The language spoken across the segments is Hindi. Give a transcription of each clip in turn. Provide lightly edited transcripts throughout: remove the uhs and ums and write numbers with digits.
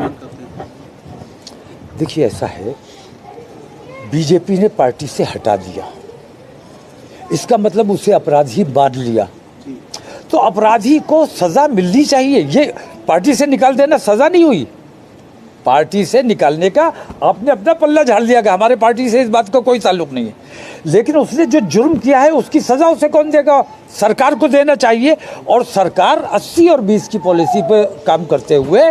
बयान करते हैं? देखिए, ऐसा है, बीजेपी ने पार्टी से हटा दिया, इसका मतलब उसे अपराधी मान लिया, तो अपराधी को सजा मिलनी चाहिए। ये पार्टी से निकाल देना सजा नहीं हुई। पार्टी से निकालने का आपने अपना पल्ला झाड़ दिया कि हमारे पार्टी से इस बात का कोई ताल्लुक नहीं है, लेकिन उसने जो जुर्म किया है उसकी सजा उसे कौन देगा? सरकार को देना चाहिए। और सरकार 80 और 20 की पॉलिसी पर काम करते हुए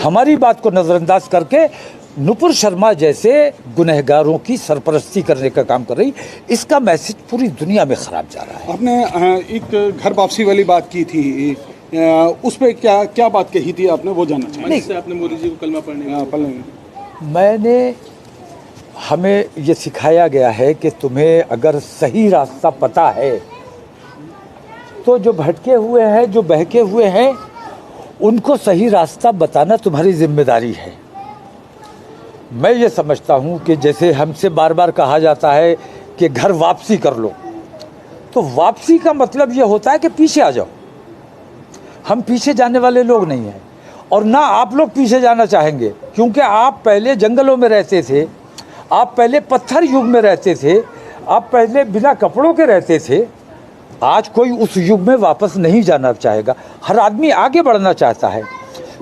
हमारी बात को नज़रअंदाज करके नुपुर शर्मा जैसे गुनहगारों की सरपरस्ती करने का काम कर रही, इसका मैसेज पूरी दुनिया में ख़राब जा रहा है। आपने एक घर वापसी वाली बात की थी, उस पर क्या बात कही थी आपने, वो जानना चाहिए। नहीं, आपने मोदी जी को कलमा पढ़ने मैंने हमें ये सिखाया गया है कि तुम्हें अगर सही रास्ता पता है तो जो भटके हुए हैं, जो बहके हुए हैं, उनको सही रास्ता बताना तुम्हारी जिम्मेदारी है। मैं ये समझता हूँ कि जैसे हमसे बार बार कहा जाता है कि घर वापसी कर लो, तो वापसी का मतलब ये होता है कि पीछे आ जाओ। हम पीछे जाने वाले लोग नहीं हैं और ना आप लोग पीछे जाना चाहेंगे, क्योंकि आप पहले जंगलों में रहते थे, आप पहले पत्थर युग में रहते थे, आप पहले बिना कपड़ों के रहते थे। आज कोई उस युग में वापस नहीं जाना चाहेगा, हर आदमी आगे बढ़ना चाहता है।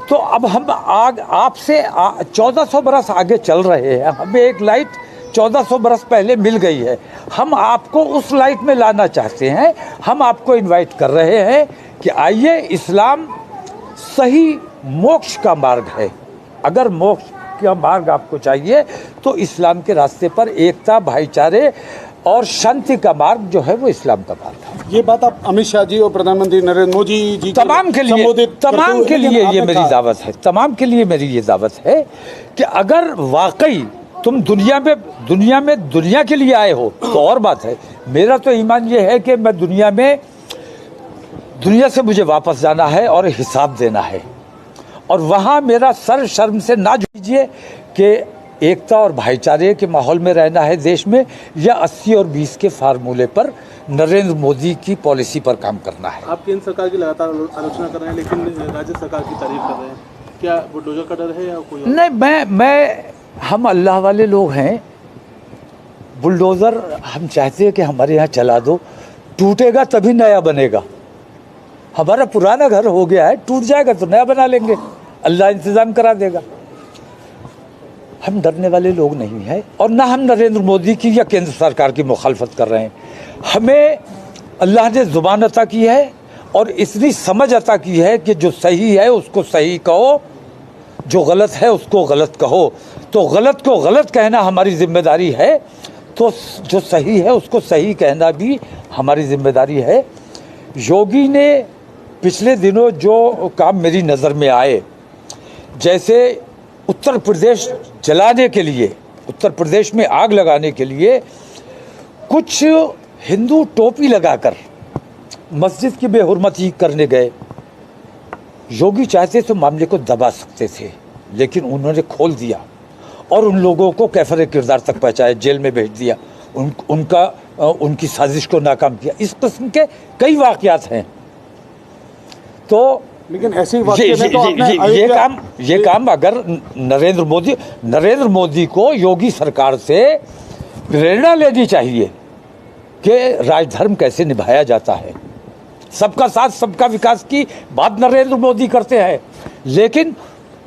तो अब हम आपसे 1400 बरस आगे चल रहे हैं, हमें एक लाइट 1400 बरस पहले मिल गई है, हम आपको उस लाइट में लाना चाहते हैं। हम आपको इनवाइट कर रहे हैं कि आइए, इस्लाम सही मोक्ष का मार्ग है। अगर मोक्ष का मार्ग आपको चाहिए तो इस्लाम के रास्ते पर एकता, भाईचारे और शांति का मार्ग जो है वो इस्लाम का मार्ग है। ये बात आप अमित शाह जी और प्रधानमंत्री नरेंद्र मोदी जी तमाम के लिए ये मेरी दावत है, तमाम के लिए मेरी ये दावत है कि अगर वाकई तुम दुनिया के लिए आए हो तो और बात है। मेरा तो ईमान ये है कि मैं दुनिया से मुझे वापस जाना है और हिसाब देना है, और वहाँ मेरा सर शर्म से ना झुकीजिए कि एकता और भाईचारे के माहौल में रहना है देश में, या 80 और 20 के फार्मूले पर नरेंद्र मोदी की पॉलिसी पर काम करना है। आप केंद्र सरकार की लगातार आलोचना कर रहे हैं, लेकिन राज्य सरकार की तारीफ कर रहे हैं, क्या बुलडोजर का डर है या कोई और? नहीं, हम अल्लाह वाले लोग हैं। बुलडोज़र हम चाहते हैं कि हमारे यहाँ चला दो, टूटेगा तभी नया बनेगा। हमारा पुराना घर हो गया है, टूट जाएगा तो नया बना लेंगे, अल्लाह इंतज़ाम करा देगा। हम डरने वाले लोग नहीं हैं, और ना हम नरेंद्र मोदी की या केंद्र सरकार की मुखालफत कर रहे हैं। हमें अल्लाह ने ज़ुबान अता की है और इतनी समझ अता की है कि जो सही है उसको सही कहो, जो गलत है उसको गलत कहो। तो गलत को गलत कहना हमारी जिम्मेदारी है, तो जो सही है उसको सही कहना भी हमारी जिम्मेदारी है। योगी ने पिछले दिनों जो काम मेरी नज़र में आए, जैसे उत्तर प्रदेश जलाने के लिए, उत्तर प्रदेश में आग लगाने के लिए कुछ हिंदू टोपी लगाकर मस्जिद की बेहुरमती करने गए। योगी चाहते तो मामले को दबा सकते थे, लेकिन उन्होंने खोल दिया और उन लोगों को कैफर किरदार तक पहुँचाया, जेल में भेज दिया, उनकी साजिश को नाकाम किया। इस किस्म के कई वाक़यात हैं। तो लेकिन ऐसे ये काम अगर नरेंद्र मोदी को योगी सरकार से प्रेरणा लेनी चाहिए कि राजधर्म कैसे निभाया जाता है। सबका साथ सबका विकास की बात नरेंद्र मोदी करते हैं, लेकिन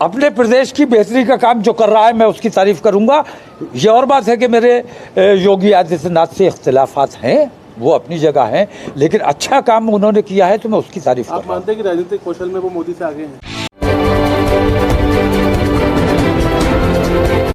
अपने प्रदेश की बेहतरी का काम जो कर रहा है मैं उसकी तारीफ करूंगा। ये और बात है कि मेरे योगी आदित्यनाथ से इख्तिलाफात हैं, वो अपनी जगह हैं, लेकिन अच्छा काम उन्होंने किया है तो मैं उसकी तारीफ करूंगा। आप मानते हैं कि राजनीतिक कौशल में वो मोदी से आगे हैं?